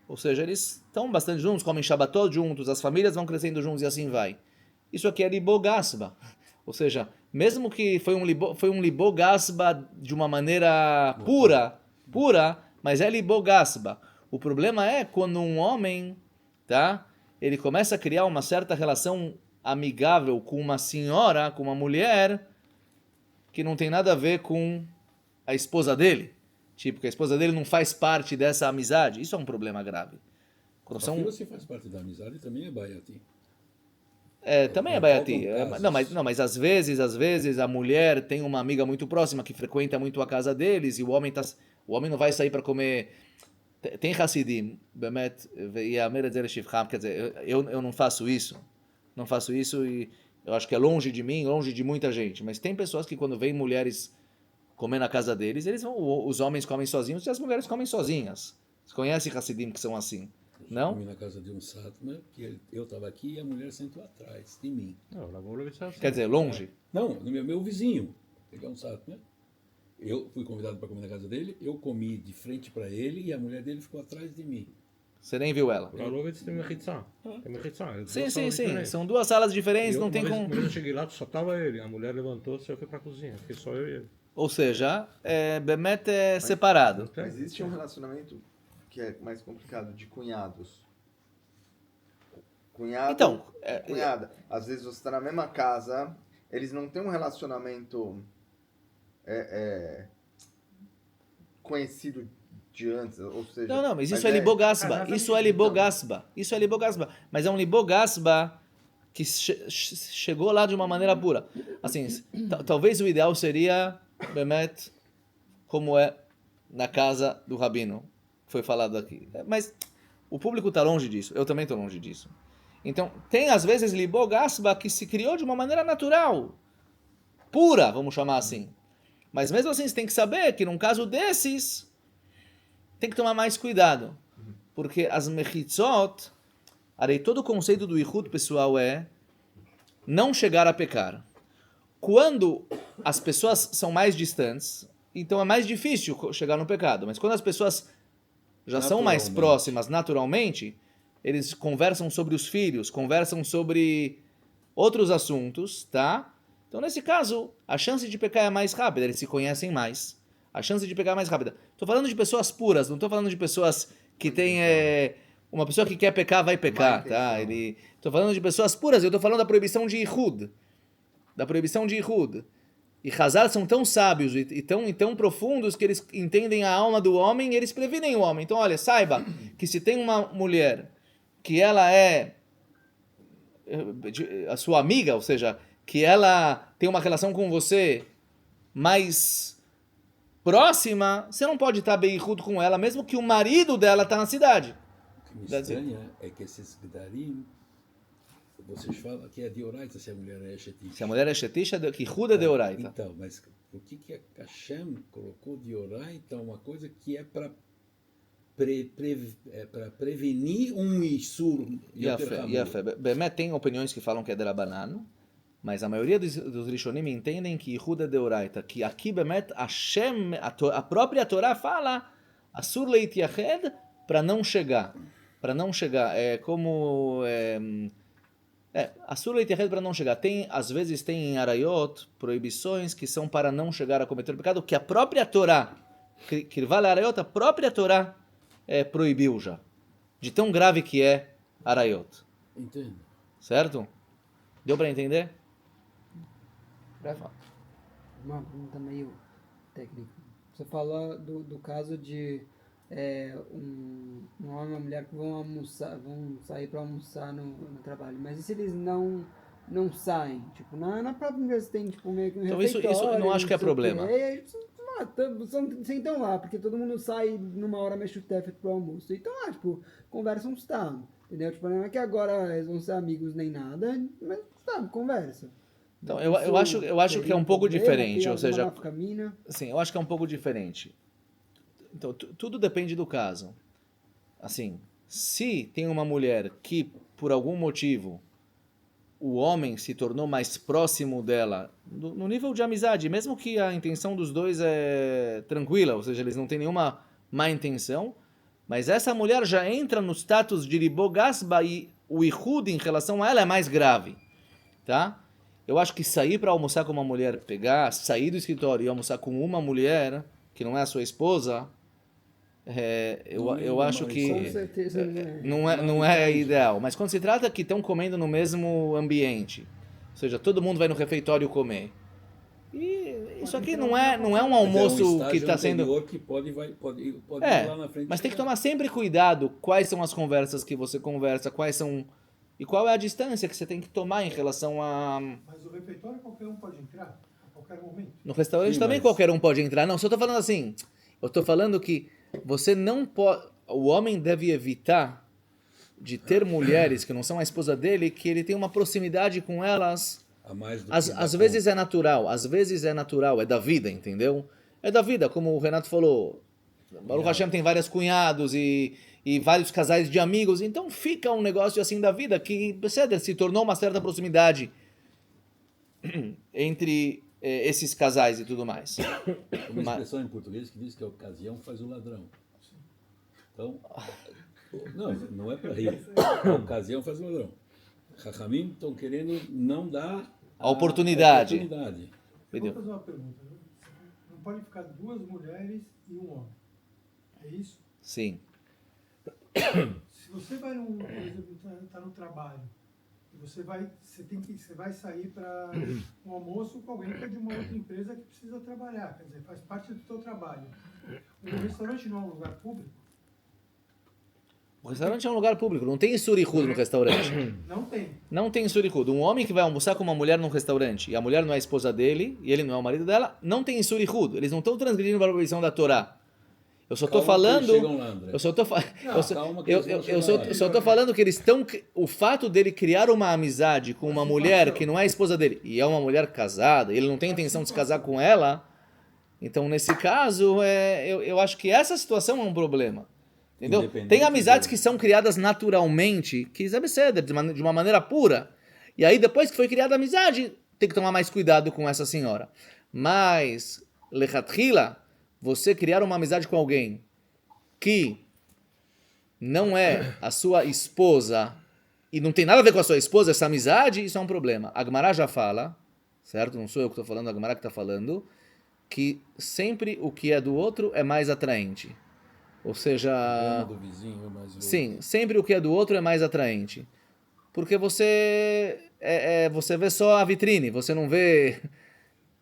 S1: Ou seja, eles estão bastante juntos, comem Shabbatot juntos, as famílias vão crescendo juntos e assim vai. Isso aqui é libogasba. Ou seja, mesmo que foi um libogasba de uma maneira pura, mas é libogasba. O problema é quando um homem, tá? Ele começa a criar uma certa relação amigável com uma senhora, com uma mulher, que não tem nada a ver com a esposa dele. Tipo, que a esposa dele não faz parte dessa amizade. Isso é um problema grave. Quando
S2: Se você faz parte da amizade, também é baiati.
S1: Também é baiati. Mas às vezes a mulher tem uma amiga muito próxima que frequenta muito a casa deles e o homem não vai sair para comer. Tem Hassidim, Bemet, quer dizer, eu não faço isso. Não faço isso e eu acho que é longe de mim, longe de muita gente. Mas tem pessoas que quando veem mulheres comer na casa deles, os homens comem sozinhos e as mulheres comem sozinhas. Você conhece Hassidim que são assim? Não?
S2: Comi na casa de um Satmar, que eu estava aqui e a mulher sentou atrás de mim.
S1: Quer dizer, longe?
S2: Não, no meu vizinho. Ele é um Satmar. Eu fui convidado para comer na casa dele, eu comi de frente para ele e a mulher dele ficou atrás de mim.
S1: Você nem viu ela? Sim. São duas salas diferentes, não tem como.
S6: Quando eu cheguei lá, só tava ele. A mulher levantou-se e eu fui para a cozinha. Fiquei só eu e ele.
S1: Ou seja, Bemet é separado.
S5: Mas existe um relacionamento que é mais complicado, de cunhados. Cunhado, cunhada. Às vezes você está na mesma casa, eles não têm um relacionamento conhecido de antes, ou seja...
S1: Não, mas isso é libogasba. Isso é libogasba. Mas é um libogasba que chegou lá de uma maneira pura. Assim, talvez o ideal seria, Bemet, como é na casa do Rabino, que foi falado aqui. Mas o público está longe disso. Eu também estou longe disso. Então, tem às vezes libogasba que se criou de uma maneira natural. Pura, vamos chamar assim. Mas mesmo assim, você tem que saber que num caso desses, tem que tomar mais cuidado. Porque as mechitzot, todo o conceito do Ihud, pessoal, é não chegar a pecar. Quando as pessoas são mais distantes, então é mais difícil chegar no pecado. Mas quando as pessoas já são mais próximas naturalmente, eles conversam sobre os filhos, conversam sobre outros assuntos, tá? Então, nesse caso, a chance de pecar é mais rápida, eles se conhecem mais. A chance de pecar é mais rápida. Estou falando de pessoas puras, não estou falando de pessoas que têm... uma pessoa que quer pecar, vai pecar, tá? Estou falando de pessoas puras, eu estou falando da proibição de Ihud. Da proibição de Ihud. E Hazal são tão sábios e tão profundos que eles entendem a alma do homem e eles previnem o homem. Então, olha, saiba que se tem uma mulher que ela é a sua amiga, ou seja, que ela tem uma relação com você mais próxima, você não pode estar beihudo com ela, mesmo que o marido dela está na cidade.
S2: O que me estranha é que esses Gdarim, vocês falam que é de Oraita se a mulher é Shetish.
S1: Se a mulher é shetisha, que ruda de oraita.
S2: Então, mas por que Hashem colocou de Oraita uma coisa que é para prevenir um Isur?
S1: Yafé. Bemet tem opiniões que falam que é de Rabanan, mas a maioria dos Rishonim entendem que ruda de oraita, que aqui Bemet Hashem, a própria Torá fala Asur leit yached, para não chegar. Para não chegar. É como... Asur leit yached para não chegar. Às vezes tem em Arayot proibições que são para não chegar a cometer o pecado, que a própria Torá, que vale Arayot, a própria Torá proibiu já. De tão grave que é Arayot.
S2: Entendo.
S1: Certo? Deu para entender?
S7: Uma pergunta meio técnica. Você falou do caso de um homem e uma mulher que vão sair para almoçar no trabalho. Mas e se eles não saem? Tipo, na própria empresa tem tipo, meio que um
S1: Então isso eu não acho que é problema.
S7: Sentam lá, porque todo mundo sai numa hora mexutefet pro almoço. Então lá, tipo, conversam tá, entendeu? Tipo, não é que agora eles vão ser amigos nem nada, mas tá, conversa.
S1: Então, eu acho que é um pouco diferente, ou seja, sim, eu acho que é um pouco diferente. Então, tudo depende do caso. Assim, se tem uma mulher que, por algum motivo, o homem se tornou mais próximo dela, no nível de amizade, mesmo que a intenção dos dois é tranquila, ou seja, eles não têm nenhuma má intenção, mas essa mulher já entra no status de ribogasba e o ihud em relação a ela é mais grave, tá? Eu acho que sair para almoçar com uma mulher, sair do escritório e almoçar com uma mulher que não é a sua esposa, eu acho que
S7: com certeza
S1: não é ideal. Mas quando se trata que estão comendo no mesmo ambiente, ou seja, todo mundo vai no refeitório comer, e isso aqui não é um almoço que está sendo...
S2: que pode ir lá na frente.
S1: Mas tem que tomar sempre cuidado quais são as conversas que você conversa, e qual é a distância que você tem que tomar em relação a...
S8: Mas o refeitório qualquer um pode entrar, a qualquer momento.
S1: No restaurante também qualquer um pode entrar. Não, se eu estou falando assim, eu estou falando que você não pode... O homem deve evitar de ter mulheres que não são a esposa dele, que ele tem uma proximidade com elas. Às vezes é natural, é da vida, entendeu? É da vida, como o Renato falou. Baruch Hashem tem vários cunhados e vários casais de amigos, então fica um negócio assim da vida que se tornou uma certa proximidade entre esses casais e tudo mais.
S2: Tem uma expressão em português que diz que a ocasião faz o ladrão. Então, não é para rir. A ocasião faz o ladrão. Chachamim estão querendo não dar
S1: a oportunidade.
S8: Vou fazer uma pergunta. Não pode ficar duas mulheres e um homem. É isso?
S1: Sim.
S8: Se você vai por exemplo, tá no trabalho, e você vai sair para um almoço com alguém que é de uma outra empresa que precisa trabalhar, quer dizer, faz parte do seu trabalho. O restaurante não é um lugar público?
S1: O restaurante é um lugar público, não tem surihud no restaurante.
S8: Não tem.
S1: Não tem surihud. Um homem que vai almoçar com uma mulher num restaurante e a mulher não é a esposa dele e ele não é o marido dela, não tem surihud. Eles não estão transgredindo a proibição da Torá. Eu só estou falando. Eu só estou falando que eles estão. O fato dele criar uma amizade com uma mulher que não é a esposa dele e é uma mulher casada, ele não tem intenção de se casar com ela. Então, nesse caso, eu acho que essa situação é um problema. Entendeu? Tem amizades que são criadas naturalmente, que é de uma maneira pura. E aí, depois que foi criada a amizade, tem que tomar mais cuidado com essa senhora. Mas, lechatchila, você criar uma amizade com alguém que não é a sua esposa e não tem nada a ver com a sua esposa, essa amizade, isso é um problema. A Gemara já fala, certo? Não sou eu que estou falando, a Gemara que está falando, que sempre o que é do outro é mais atraente. Ou seja,
S2: do vizinho, mas
S1: sim, sempre o que é do outro é mais atraente. Porque você vê só a vitrine, você não vê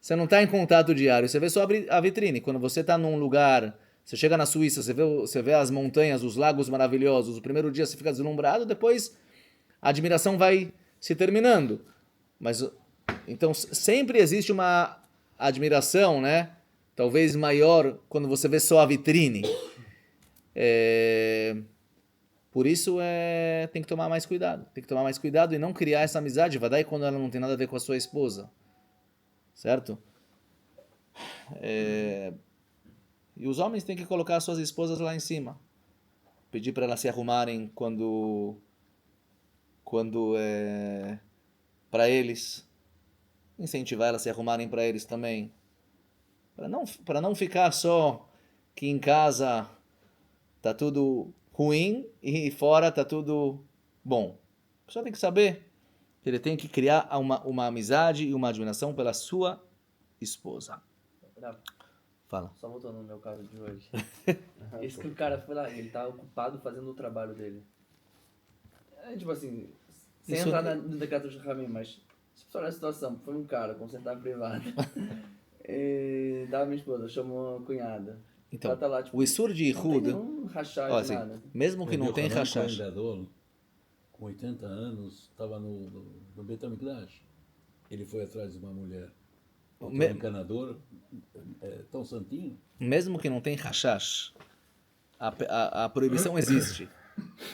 S1: você não está em contato diário, você vê só a vitrine. Quando você está num lugar, você chega na Suíça, você vê as montanhas, os lagos maravilhosos, o primeiro dia você fica deslumbrado, depois a admiração vai se terminando. Mas, então, sempre existe uma admiração, né? Talvez maior quando você vê só a vitrine. Por isso tem que tomar mais cuidado. Tem que tomar mais cuidado e não criar essa amizade, vai daí quando ela não tem nada a ver com a sua esposa. Certo? E os homens têm que colocar as suas esposas lá em cima. Pedir para elas se arrumarem quando para eles. Incentivar elas a se arrumarem para eles também. Para não ficar só que em casa tá tudo ruim e fora tá tudo bom. A pessoa tem que saber que ele tem que criar uma amizade e uma admiração pela sua esposa. Fala.
S4: Só voltando no meu caso de hoje. Esse que o cara foi lá, ele tá ocupado fazendo o trabalho dele. Tipo assim, sem
S1: Isso-
S4: entrar no decreto de Ramim, mas se você olhar a situação, foi um cara com centavo privado. Dava minha esposa, chamou a cunhada.
S1: Então,
S4: Ela tá lá, tipo,
S1: o Isur de
S4: não tem
S1: Ihud,
S4: nenhum rachar
S1: ó,
S4: de
S1: assim,
S4: nada.
S1: mesmo que não tem
S2: Yohanan
S1: rashash,
S2: Cohen Gadol, com 80 anos, estava no Bet HaMikdash. Ele foi atrás de uma mulher. Um encanador, tão santinho.
S1: mesmo que não tem rashash, a proibição existe.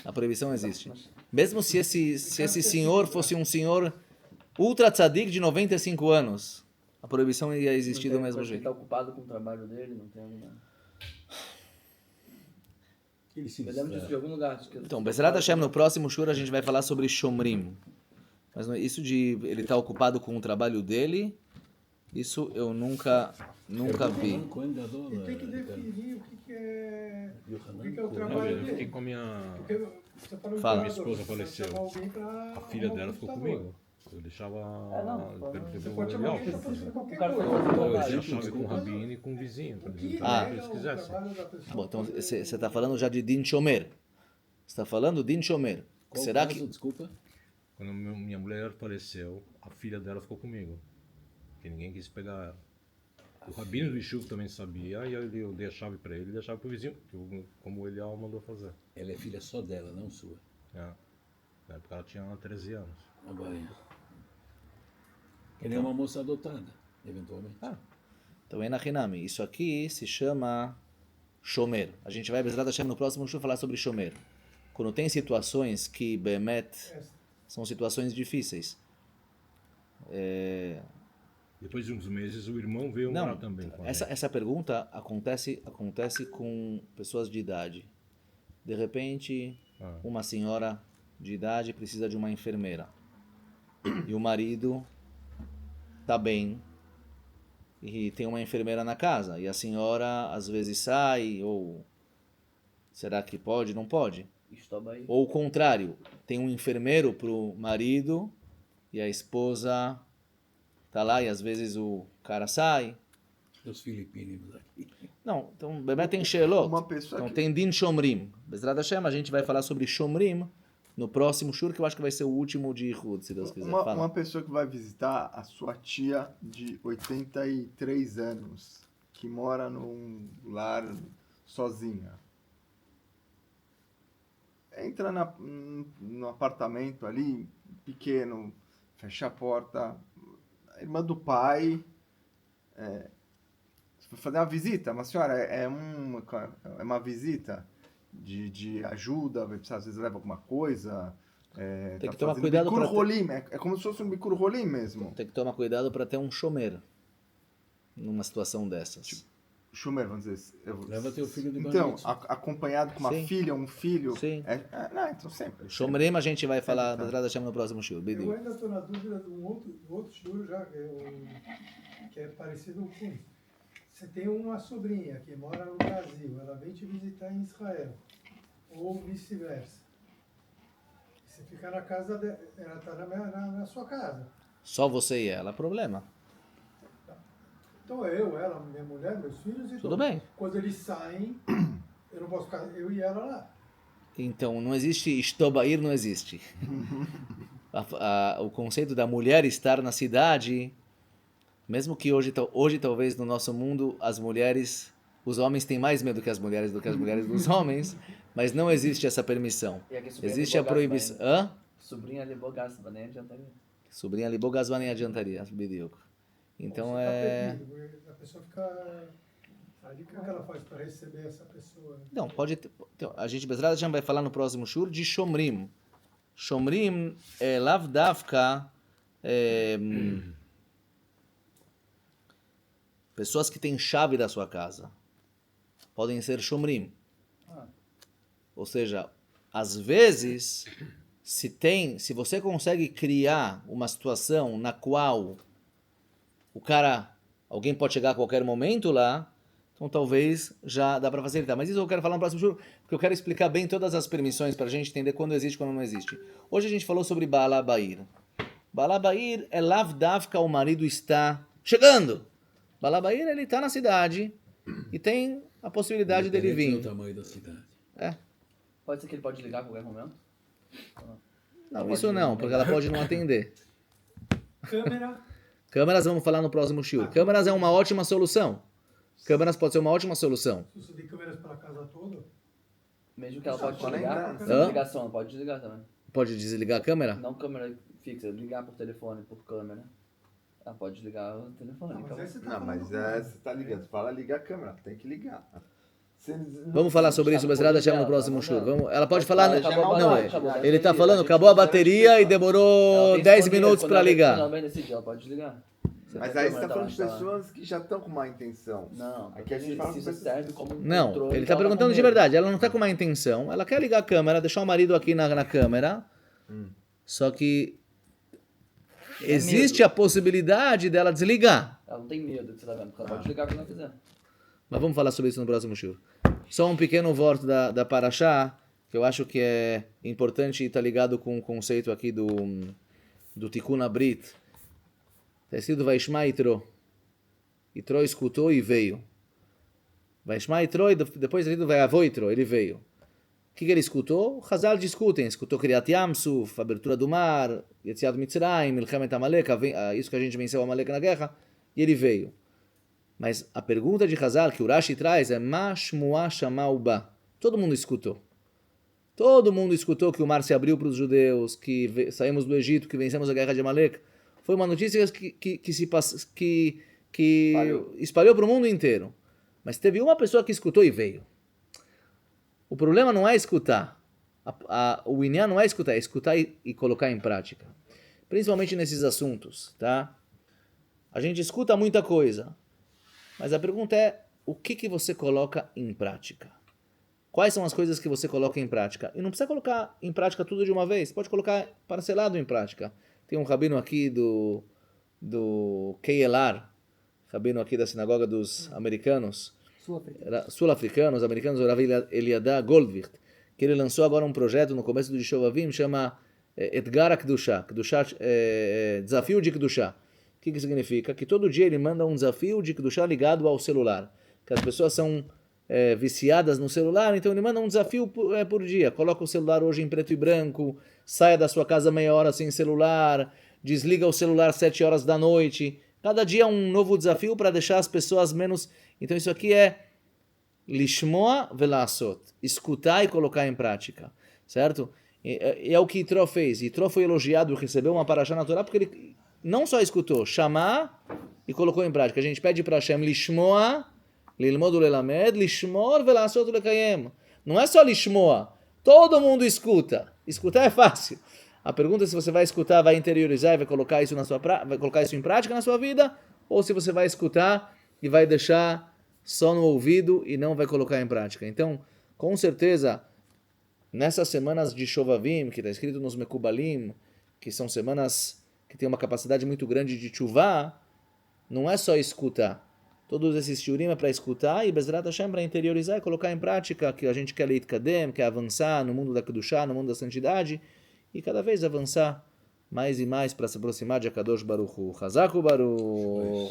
S1: A proibição existe. Mesmo se esse senhor fosse um senhor ultra tzadik de 95 anos, a proibição ia existir do mesmo
S4: Ele
S1: jeito.
S4: tá ocupado com o trabalho dele, não tem alguma...
S2: Ele se
S4: Eu lembro disso de algum lugar. Acho que
S1: Então, Bezerra Hashem, no próximo shur a gente vai falar sobre Shomrim. Mas isso de ele estar ocupado com o trabalho dele, isso eu nunca vi.
S2: Yohanan Cohen Gadol,
S8: E tem que
S2: Ricardo.
S8: definir o que é o
S2: Yohanan
S8: que é o
S2: Cohen.
S6: Não,
S8: trabalho
S6: eu fiquei
S8: dele.
S6: com a minha...
S8: Porque você falou
S1: Fala.
S6: Minha esposa faleceu.
S8: A
S6: A filha dela ficou comigo. Eu deixava...
S8: Você pode chamar alguém para fazer
S4: O
S8: qualquer
S4: cara foi
S8: coisa.
S4: fazer o
S6: Eu
S4: trabalho.
S6: deixei a chave com o Rabino e com o vizinho, para
S8: O que
S6: eles
S8: é
S6: entrarem o que eles
S8: o
S6: quisessem.
S8: trabalho da pessoa?
S1: Bom, então você está falando já de Din Shomer. Você está falando Din Shomer.
S2: Qual
S1: Será
S2: caso,
S1: que...
S2: desculpa?
S6: Quando minha mulher faleceu, a filha dela ficou comigo. Porque ninguém quis pegar ela. O Rabino do Ishuv também sabia, e aí eu dei a chave para ele e dei a chave para o vizinho, como ele mandou fazer.
S2: Ela é filha só dela, não sua.
S6: Na época ela tinha 13 anos.
S2: Agora, ele é uma moça adotada, eventualmente.
S1: Então, Enachinami, isso aqui se chama Shomer. A gente vai, Bezerra Hashem, no próximo show falar sobre Shomer. Quando tem situações que, Bemet, são situações difíceis.
S6: Depois de uns meses, o irmão veio
S1: Não,
S6: morar também com a gente.
S1: essa pergunta acontece com pessoas de idade. De repente, uma senhora de idade precisa de uma enfermeira. E o marido tá bem e tem uma enfermeira na casa. E a senhora às vezes sai, ou será que pode? Não pode.
S4: Estava aí.
S1: Ou o contrário, tem um enfermeiro pro marido e a esposa tá lá e às vezes o cara sai.
S2: Os filipinos aqui.
S1: Não, então bebê tem Shelot.
S5: Uma pessoa
S1: Então
S5: que-
S1: tem Din Shomrim. Bezerra Hashem, a gente vai falar sobre Shomrim no próximo shur, que eu acho que vai ser o último de Ihud, se Deus quiser.
S5: Uma
S1: Fala.
S5: pessoa que vai visitar a sua tia de 83 anos, que mora num lar sozinha. Entra no apartamento ali, pequeno, fecha a porta. A irmã do pai. Você vai fazer uma visita, mas senhora, é uma visita de ajuda, vai precisar, às vezes leva alguma coisa.
S1: Tem
S5: Tá
S1: que tomar
S5: fazendo
S1: cuidado
S5: Bikur
S1: pra ter-
S5: Rolim, é como se fosse um Bikur Rolim mesmo.
S1: Tem que tomar cuidado para ter um Shomer numa situação dessas.
S5: Schumer, vamos dizer.
S2: Leva teu filho de
S5: Então,
S2: bandido.
S5: acompanhado com uma
S1: Sim.
S5: filha, um filho.
S1: Sim.
S5: Não, então sempre.
S1: Shomrim a gente vai falar,
S5: Tá.
S1: Bezerra Hashem, no próximo shur.
S8: Eu
S1: Bidi.
S8: ainda estou na dúvida de um outro estudo já, que é parecido com isso. Você tem uma sobrinha que mora no Brasil, ela vem te visitar em Israel, ou vice-versa. Você fica na casa dela, ela está na sua casa.
S1: Só você e ela, problema.
S8: Então ela, minha mulher, meus filhos e
S1: Tudo bem.
S8: Quando eles saem, eu não posso ficar eu e ela lá.
S1: Então, não existe Ishtobair, não existe. O conceito da mulher estar na cidade Mesmo que hoje talvez no nosso mundo os homens têm mais medo que as mulheres do que as mulheres dos homens, mas não existe essa permissão. Existe a proibição. Hã?
S4: Sobrinha ali bogasba, nem adiantaria.
S1: Sobrinha ali bogasba nem adiantaria, bidioco. Então
S8: Você tá
S1: é.
S8: perdido, a pessoa fica. Aí como que ela faz para receber essa pessoa?
S1: Não, pode ter. Então, a gente, Bezerra, já vai falar no próximo shur de Shomrim. Shomrim é lavdavka. Pessoas que têm chave da sua casa. Podem ser Shomrim. Ou seja, às vezes, se você consegue criar uma situação na qual alguém pode chegar a qualquer momento lá, então talvez já dá para facilitar. Mas isso eu quero falar no próximo jogo, porque eu quero explicar bem todas as permissões para a gente entender quando existe e quando não existe. Hoje a gente falou sobre Baalá Ba'ir. Baalá Ba'ir é lavdavka, o marido está chegando. Baalá Ba'ir, ele está na cidade e tem a possibilidade dele vir.
S2: O tamanho da cidade.
S4: Pode ser que ele pode ligar a qualquer momento?
S1: Não, isso não, porque ela pode não atender.
S8: Câmeras,
S1: vamos falar no próximo shiur. Câmeras é uma ótima solução. Câmeras pode ser uma ótima solução.
S8: se você tem câmeras pela casa toda,
S4: Mesmo que ela pode
S5: pode
S4: desligar,
S5: entrar.
S4: sem ligação, ela pode desligar também.
S1: Pode desligar a câmera?
S4: Não câmera fixa, ligar por telefone, por câmera. Ela pode desligar o telefone.
S8: não, mas
S4: acabou.
S8: aí você tá
S5: Não,
S8: falando
S5: mas
S8: com-
S5: você tá ligando. Você fala ligar a câmera, tem que ligar.
S1: Vamos falar sobre isso, Bezerra, deixar no próximo shur. Ela pode falar.
S4: Acabou a
S1: Não,
S4: bateria, acabou a
S1: ele está
S4: bateria,
S1: falando,
S4: a gente
S1: acabou a
S4: não precisa
S1: bateria e
S4: ela
S1: demorou
S4: tem
S1: 10
S4: disponível,
S1: minutos
S4: quando
S1: para
S4: ela
S1: ligar.
S4: bem decidir, ela pode desligar.
S5: Mas
S4: a
S5: aí você
S4: câmera
S5: tá falando de
S4: lá,
S5: pessoas que já estão com má intenção.
S4: Não,
S5: Aqui a gente fala
S4: se
S5: com
S4: isso
S5: pessoas-
S4: serve como um
S1: Não,
S4: controle,
S1: ele está
S4: ela tá
S1: perguntando
S4: com
S1: de
S4: medo.
S1: verdade. Ela não está com má intenção. Ela quer ligar a câmera, deixar o marido aqui na câmera. Só que existe a possibilidade dela desligar.
S4: Ela não tem medo que você tá vendo, porque ela pode desligar quando ela quiser.
S1: Mas vamos falar sobre isso no próximo shur. Só um pequeno voto da Parashá, que eu acho que é importante e está ligado com o conceito aqui do Tikkun Abrit. Está escrito Vaishma Yitro. Yitro escutou e veio. Vaishma Yitro e depois está escrito Vayavo Yitro, ele veio. O que ele escutou? Hazal discutem. Escutou Kriyat Yamsuf, abertura do mar, Yetziat Mitzrayim, Milchemet Amalek, isso que a gente venceu Amalek na guerra, e ele veio. Mas a pergunta de Hazal que o Rashi traz é Mashmua Shamauba. Todo mundo escutou. Todo mundo escutou que o mar se abriu para os judeus, que saímos do Egito, que vencemos a guerra de Amalek. Foi uma notícia que espalhou para o mundo inteiro. Mas teve uma pessoa que escutou e veio. O problema não é escutar. O Inyan não é escutar e colocar em prática. Principalmente nesses assuntos, tá? A gente escuta muita coisa. Mas a pergunta é, o que você coloca em prática? Quais são as coisas que você coloca em prática? E não precisa colocar em prática tudo de uma vez, pode colocar parcelado em prática. Tem um rabino aqui do KLR, rabino aqui da sinagoga dos americanos, sul-africanos, americanos, o Rav Eliadah Goldwicht, que ele lançou agora um projeto no começo do Shovavim, chama Etgar HaKdusha, Desafio de Kedushá. O que significa? Que todo dia ele manda um desafio de Kedushá ligado ao celular. Que as pessoas são viciadas no celular, então ele manda um desafio por dia. Coloca o celular hoje em preto e branco, saia da sua casa meia hora sem celular, desliga o celular 7 horas da noite. Cada dia um novo desafio para deixar as pessoas menos... Então isso aqui é Lishmoa Velasot, escutar e colocar em prática, certo? E é o que Yitro fez. Yitro foi elogiado e recebeu uma parashá na Torá porque ele não só escutou, chamar e colocou em prática. A gente pede para Hashem Lishmoa, Lilmod Ulelamed, Lishmor Velasot Ulekayem. Não é só Lishmoa, todo mundo escuta. Escutar é fácil. A pergunta é se você vai escutar, vai interiorizar e vai colocar isso vai colocar isso em prática na sua vida, ou se você vai escutar e vai deixar só no ouvido e não vai colocar em prática. Então, com certeza, nessas semanas de Shovavim, que está escrito nos Mekubalim, que são semanas que tem uma capacidade muito grande de chuvá, não é só escutar. Todos esses shiurim é para escutar e Bezrat Hashem para interiorizar e colocar em prática que a gente quer leitkadem, quer avançar no mundo da Kedushá, no mundo da santidade e cada vez avançar mais e mais para se aproximar de Akadosh Baruch Hu. Chazak Baruch.